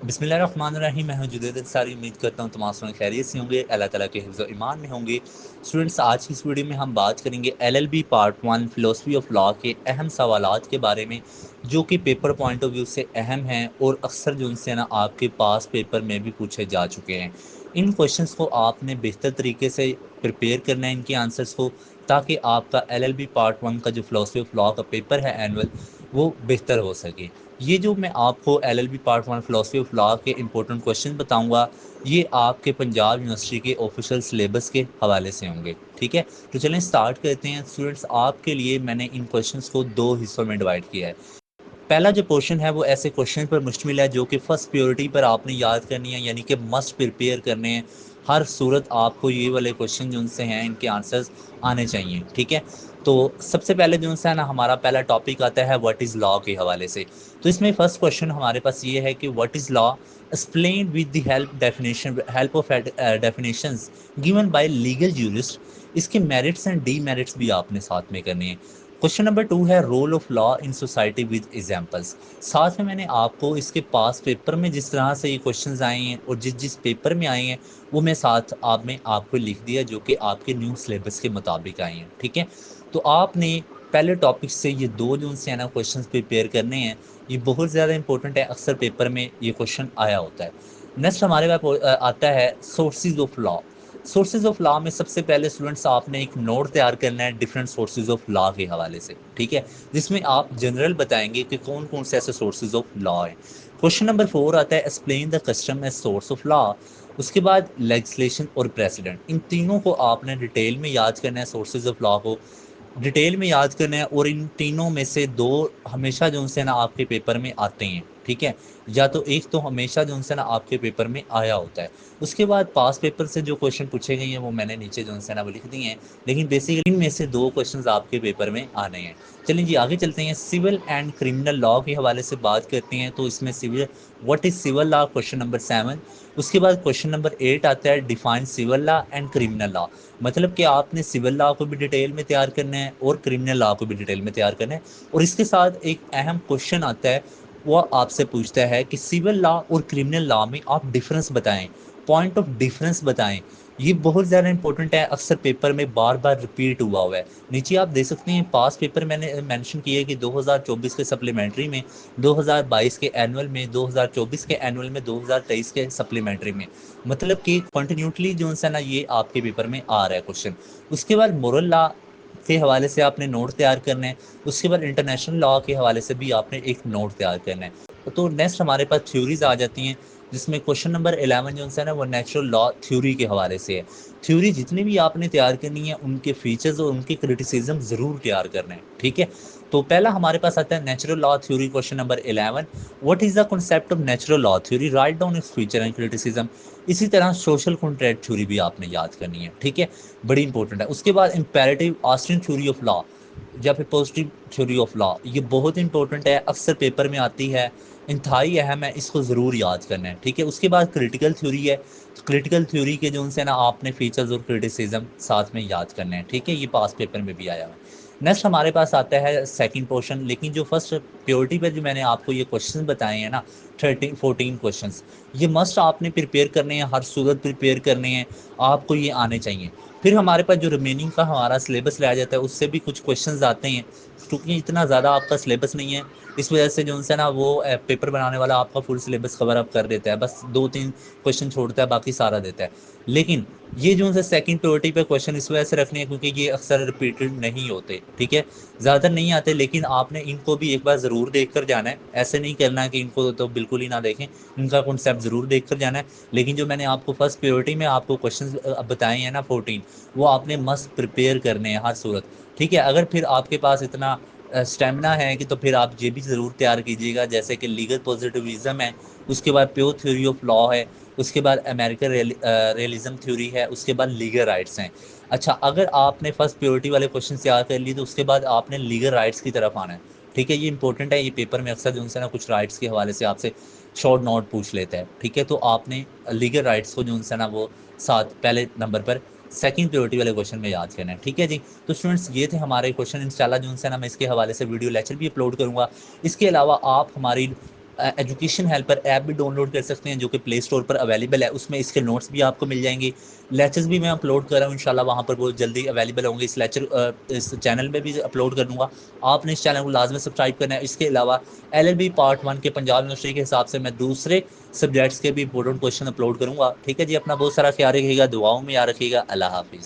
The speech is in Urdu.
بسم اللہ الرحمن الرحیم. میں ہوں جدید انصاری. امید کرتا ہوں تمام سن خیریت سے ہوں گے, اللہ تعالیٰ کے حفظ و ایمان میں ہوں گے. اسٹوڈنٹس, آج کی اس ویڈیو میں ہم بات کریں گے LLB part 1 philosophy of law کے اہم سوالات کے بارے میں, جو کہ پیپر پوائنٹ آف ویو سے اہم ہیں اور اکثر جو ان سے نا آپ کے پاس پیپر میں بھی پوچھے جا چکے ہیں. ان کویشچنس کو آپ نے بہتر طریقے سے پریپیئر کرنا ہے, ان کے آنسرس کو, تاکہ آپ کا LLB پارٹ 1 کا جو فلاسفی آف لا کا پیپر ہے اینول, وہ بہتر ہو سکے. یہ جو میں آپ کو LLB part 1 philosophy of law کے امپورٹنٹ کویشچن بتاؤں گا, یہ آپ کے پنجاب یونیورسٹی کے آفیشیل سلیبس کے حوالے سے ہوں گے. ٹھیک ہے, تو چلیں سٹارٹ کرتے ہیں. اسٹوڈنٹس, آپ کے لیے میں نے ان کویشچنس کو 2 حصوں میں ڈیوائڈ کیا ہے. پہلا جو پورشن ہے وہ ایسے کویشچن پر مشتمل ہے جو کہ فرسٹ پیورٹی پر آپ نے یاد کرنی ہے, یعنی کہ مسٹ پریپیئر کرنے ہیں. ہر صورت آپ کو یہ والے کویشچن جو ان سے ہیں ان کے آنسرز آنے چاہیے. ٹھیک ہے, تو سب سے پہلے جو ہے نا ہمارا پہلا ٹاپک آتا ہے واٹ از لا کے حوالے سے. تو اس میں فرسٹ کویشچن ہمارے پاس یہ ہے کہ what is law explain with the help of definitions given by legal jurist. اس کے میرٹس اینڈ ڈی میرٹس بھی آپ نے ساتھ میں کرنے ہیں. کویشچن نمبر 2 ہے rule of law in society with examples. ساتھ میں نے آپ کو اس کے پاس پیپر میں جس طرح سے یہ کویشچنز آئے ہیں اور جس پیپر میں آئے ہیں وہ میں ساتھ آپ کو لکھ دیا, جو کہ آپ کے نیو سلیبس کے مطابق آئے ہیں. ٹھیک ہے, تو آپ نے پہلے ٹاپک سے یہ 2 جو سے نا کویشچنز پریپیئر کرنے ہیں. یہ بہت زیادہ امپورٹنٹ ہے, اکثر پیپر میں یہ کویشچن آیا ہوتا ہے. نیکسٹ ہمارے پاس آتا ہے sources of law. Sources of law میں سب سے پہلے اسٹوڈنٹس آپ نے ایک نوٹ تیار کرنا ہے ڈفرینٹ سورسز آف لا کے حوالے سے. ٹھیک ہے, جس میں آپ جنرل بتائیں گے کہ کون کون سے ایسے سورسز آف لا ہیں. کویشچن نمبر 4 آتا ہے explain the custom as source of law. اس کے بعد لیجسلیشن اور پریسیڈنٹ, ان تینوں کو آپ نے ڈیٹیل میں یاد کرنا ہے. سورسز آف لا کو ڈیٹیل میں یاد کرنا ہے, اور ان تینوں میں سے 2 ہمیشہ جو سے نا آپ کے پیپر میں آتے ہیں. ٹھیک ہے, یا تو ایک تو ہمیشہ جو سے نا آپ کے پیپر میں آیا ہوتا ہے. اس کے بعد پاس پیپر سے جو کویشچن پوچھے گئے ہیں وہ میں نے نیچے جو سے نا وہ لکھ دی ہیں, لیکن بیسیکلی ان میں سے 2 کویشچنز آپ کے پیپر میں آنے ہیں. چلیں جی آگے چلتے ہیں. سول اینڈ کرمنل لا کے حوالے سے بات کرتے ہیں. تو اس میں civil what is civil law, question number 7. اس کے بعد کویشچن نمبر 8 آتا ہے define civil law and criminal law. مطلب کہ آپ نے سول لا کو بھی ڈیٹیل میں تیار کرنا ہے اور کرمنل لا کو بھی ڈیٹیل میں تیار کرنا ہے. اور اس کے ساتھ ایک اہم کویشچن آتا ہے, وہ آپ سے پوچھتا ہے کہ سول لا اور کرمنل لا میں آپ ڈفرینس بتائیں, پوائنٹ آف ڈفرینس بتائیں. یہ بہت زیادہ امپورٹنٹ ہے, اکثر پیپر میں بار بار ریپیٹ ہوا ہے. نیچے آپ دیکھ سکتے ہیں پاس پیپر میں نے مینشن کیا ہے کہ 2024 کے سپلیمنٹری میں, 2022 کے اینول میں, 2024 کے اینول میں, 2023 کے سپلیمنٹری میں. مطلب کہ کنٹینیوٹلی جو ہے نا یہ آپ کے پیپر میں آ رہا ہے کویشچن. اس کے بعد مورل لا کے حوالے سے آپ نے نوٹ تیار کرنا ہے. اس کے بعد انٹرنیشنل لا کے حوالے سے بھی آپ نے ایک نوٹ تیار کرنا ہے. تو نیکسٹ ہمارے پاس تھیوریز آ جاتی ہیں, جس میں کویشچن نمبر 11 جو ہے نا وہ نیچرل لا تھیوری کے حوالے سے ہے. تھیوری جتنی بھی آپ نے تیار کرنی ہے ان کے فیچرز اور ان کے کرٹیسزم ضرور تیار کرنا ہے. ٹھیک ہے, تو پہلا ہمارے پاس آتا ہے natural law theory, question number 11. What is the concept of natural law theory, write down its feature and criticism. اسی طرح سوشل کنٹریکٹ تھیوری بھی آپ نے یاد کرنی ہے. ٹھیک ہے, بڑی انپورٹنٹ ہے. اس کے بعد امپیریٹیو آسٹرن تھیوری آف لا یا پھر پازیٹیو تھیوری آف لا, یہ بہت انپورٹنٹ ہے, اکثر پیپر میں آتی ہے, انتہائی اہم ہے, اس کو ضرور یاد کرنا ہے. ٹھیک ہے, اس کے بعد کریٹیکل تھیوری ہے. کریٹیکل تھیوری کے جو سے نا آپ نے فیچرز اور کرٹیسزم ساتھ میں یاد کرنا ہے. ٹھیک ہے, یہ پاس پیپر میں بھی آیا ہے. نیکسٹ ہمارے پاس آتا ہے سیکنڈ پورشن, لیکن جو فرسٹ پیورٹی پہ جو میں نے آپ کو یہ کویشچن بتائے ہیں نا 14 کویشچنس, یہ مسٹ آپ نے پریپیئر کرنے ہیں, ہر صورت پریپیئر کرنے ہیں, آپ کو یہ آنے چاہیے. پھر ہمارے پاس جو ریمیننگ کا ہمارا سلیبس رہ جاتا ہے اس سے بھی کچھ کویشچنز آتے ہیں, کیونکہ اتنا زیادہ آپ کا سلیبس نہیں ہے, اس وجہ سے جو ہے نا وہ پیپر بنانے والا آپ کا فل سلیبس کور اپ کر دیتا ہے, بس 2-3 کویشچن چھوڑتا ہے, باقی سارا دیتا ہے. لیکن یہ جو ہے سیکنڈ پریورٹی پہ کویشچن اس وجہ سے رکھنے ہیں کیونکہ یہ اکثر ریپیٹڈ نہیں ہوتے. ٹھیک ہے, زیادہ نہیں آتے, لیکن آپ نے ان کو بھی ایک بار ضرور دیکھ کر جانا ہے. ایسے نہیں کرنا ہے کہ ان کو تو بالکل ہی نہ دیکھیں, ان کا کنسیپٹ ضرور دیکھ کر جانا ہے. لیکن جو میں نے آپ کو فرسٹ پیورٹی میں آپ کو کویشچنز بتائے ہیں نا 14, وہ آپ نے مسٹ پریپیئر کرنے ہیں ہر صورت. ٹھیک ہے, اگر پھر آپ کے پاس اتنا اسٹیمنا ہے کہ تو پھر آپ یہ بھی ضرور تیار کیجیے گا, جیسے کہ لیگل پازیٹیوزم ہے, اس کے بعد پیور تھیوری آف لا ہے, اس کے بعد امریکن ریئلزم تھیوری ہے, اس کے بعد لیگل رائٹس ہیں. اچھا, اگر آپ نے فرسٹ پیورٹی والے کویشچن تیار کر لی تو اس کے بعد آپ نے لیگل رائٹس کی طرف آنا ہے. ٹھیک ہے, یہ امپورٹنٹ ہے, یہ پیپر میں اکثر جو ہے نا کچھ رائٹس کے حوالے سے آپ سے شارٹ نوٹ پوچھ لیتا ہے. ٹھیک ہے, تو آپ نے لیگل رائٹس کو جو ہے نا وہ ساتھ پہلے نمبر پر سیکنڈ پیورٹی والے کویشچن میں یاد کرنا ہے. ٹھیک ہے جی, تو اسٹوڈنٹس یہ تھے ہمارے کویشچن. انشاءاللہ جو ہے نا میں اس کے حوالے سے ویڈیو لیکچر بھی اپلوڈ کروں گا. اس کے علاوہ آپ ہماری ایجوکیشن ہیلپر ایپ بھی ڈاؤن لوڈ کر سکتے ہیں جو کہ پلے اسٹور پر اویلیبل ہے. اس میں اس کے نوٹس بھی آپ کو مل جائیں گے. لیکچرز بھی میں اپلوڈ کر رہا ہوں انشاءاللہ وہاں پر بہت جلدی اویلیبل ہوں گے. اس چینل میں بھی اپلوڈ کر دوں گا. آپ نے اس چینل کو لازمی سبسکرائب کرنا ہے. اس کے علاوہ LLB پارٹ 1 کے پنجاب یونیورسٹی کے حساب سے میں دوسرے سبجیکٹس کے بھی امپورٹنٹ کویشچن اپلوڈ کروں گا. ٹھیک ہے جی, اپنا بہت سارا خیال رکھیے گا, دعاؤں میں یاد رکھیے گا. اللہ حافظ.